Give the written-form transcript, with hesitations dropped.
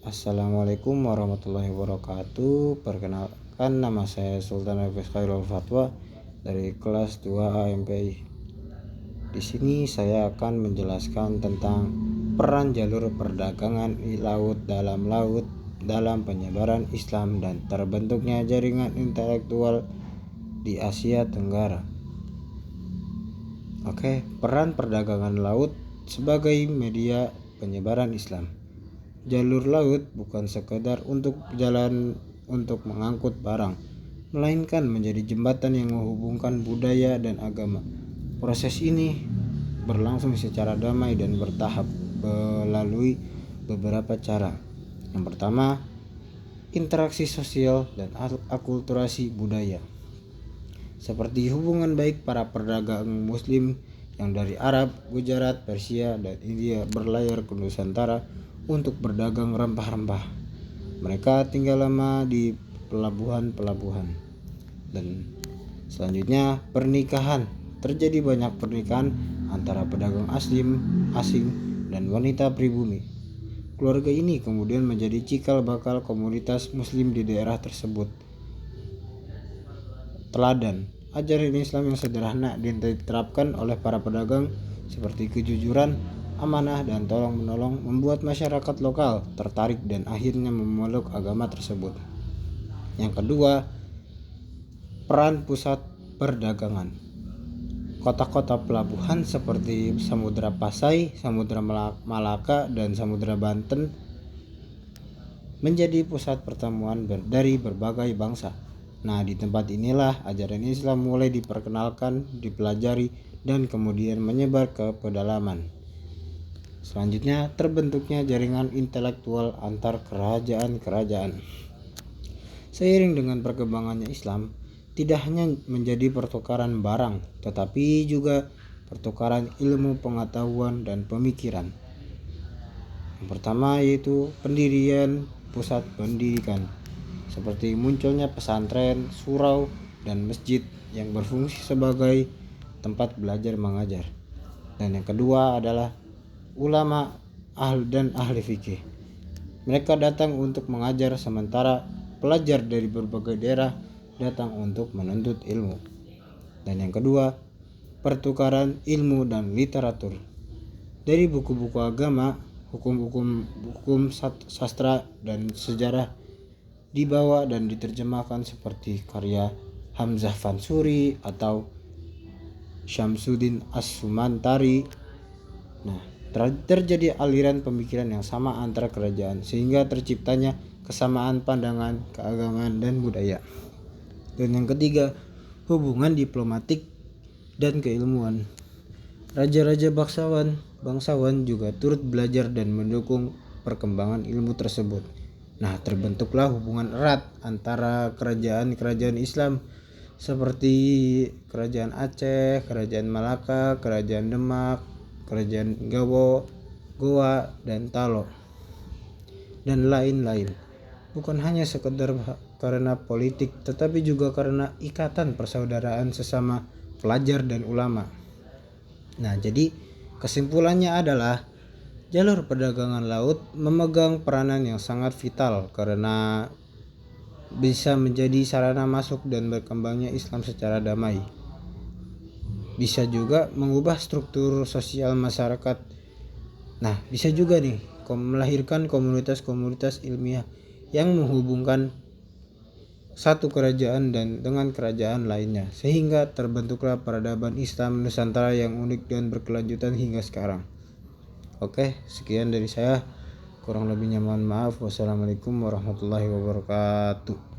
Assalamualaikum warahmatullahi wabarakatuh. Perkenalkan, nama saya Sultan Hafiz Khairul Fatwa dari kelas 2 AMPI. Di sini saya akan menjelaskan tentang peran jalur perdagangan laut dalam penyebaran Islam dan terbentuknya jaringan intelektual di Asia Tenggara. Peran perdagangan laut sebagai media penyebaran Islam. Jalur laut bukan sekedar untuk jalan untuk mengangkut barang, melainkan menjadi jembatan yang menghubungkan budaya dan agama. Proses ini berlangsung secara damai dan bertahap melalui beberapa cara. Yang pertama, interaksi sosial dan akulturasi budaya, seperti hubungan baik para pedagang Muslim yang dari Arab, Gujarat, Persia, dan India berlayar ke Nusantara untuk berdagang rempah-rempah. Mereka tinggal lama di pelabuhan-pelabuhan. Dan selanjutnya, pernikahan. Terjadi banyak pernikahan antara pedagang asing dan wanita pribumi. Keluarga ini kemudian menjadi cikal bakal komunitas Muslim di daerah tersebut. Teladan, ajaran Islam yang sederhana diterapkan oleh para pedagang seperti kejujuran, amanah, dan tolong-menolong membuat masyarakat lokal tertarik dan akhirnya memeluk agama tersebut. Yang kedua, peran pusat perdagangan. Kota-kota pelabuhan seperti Samudra Pasai, Samudra Malaka, dan Samudra Banten menjadi pusat pertemuan dari berbagai bangsa. Nah, di tempat inilah ajaran Islam mulai diperkenalkan, dipelajari, dan kemudian menyebar ke pedalaman. Selanjutnya, terbentuknya jaringan intelektual antar kerajaan-kerajaan. Seiring dengan perkembangannya Islam, tidak hanya menjadi pertukaran barang, tetapi juga pertukaran ilmu pengetahuan dan pemikiran. Yang pertama yaitu pendirian pusat pendidikan, seperti munculnya pesantren, surau, dan masjid yang berfungsi sebagai tempat belajar mengajar. Dan yang kedua adalah ulama dan ahli fikih. Mereka datang untuk mengajar, sementara pelajar dari berbagai daerah datang untuk menuntut ilmu. Dan yang kedua, pertukaran ilmu dan literatur. Dari buku-buku agama, hukum sastra, dan sejarah dibawa dan diterjemahkan seperti karya Hamzah Fansuri atau Syamsuddin As-Sumantari. Nah, terjadi aliran pemikiran yang sama antara kerajaan sehingga terciptanya kesamaan pandangan, keagamaan, dan budaya. Dan yang ketiga, hubungan diplomatik dan keilmuan. Raja-raja bangsawan juga turut belajar dan mendukung perkembangan ilmu tersebut. Nah, terbentuklah hubungan erat antara kerajaan-kerajaan Islam seperti Kerajaan Aceh, Kerajaan Malaka, Kerajaan Demak, Kerajaan Goa, dan Talo, dan lain-lain. Bukan hanya sekedar karena politik, tetapi juga karena ikatan persaudaraan sesama pelajar dan ulama. Nah, jadi kesimpulannya adalah jalur perdagangan laut memegang peranan yang sangat vital karena bisa menjadi sarana masuk dan berkembangnya Islam secara damai. Bisa juga mengubah struktur sosial masyarakat. Nah, bisa juga melahirkan komunitas-komunitas ilmiah yang menghubungkan satu kerajaan dengan kerajaan lainnya, sehingga terbentuklah peradaban Islam Nusantara yang unik dan berkelanjutan hingga sekarang. Sekian dari saya, kurang lebihnya mohon maaf. Wassalamualaikum warahmatullahi wabarakatuh.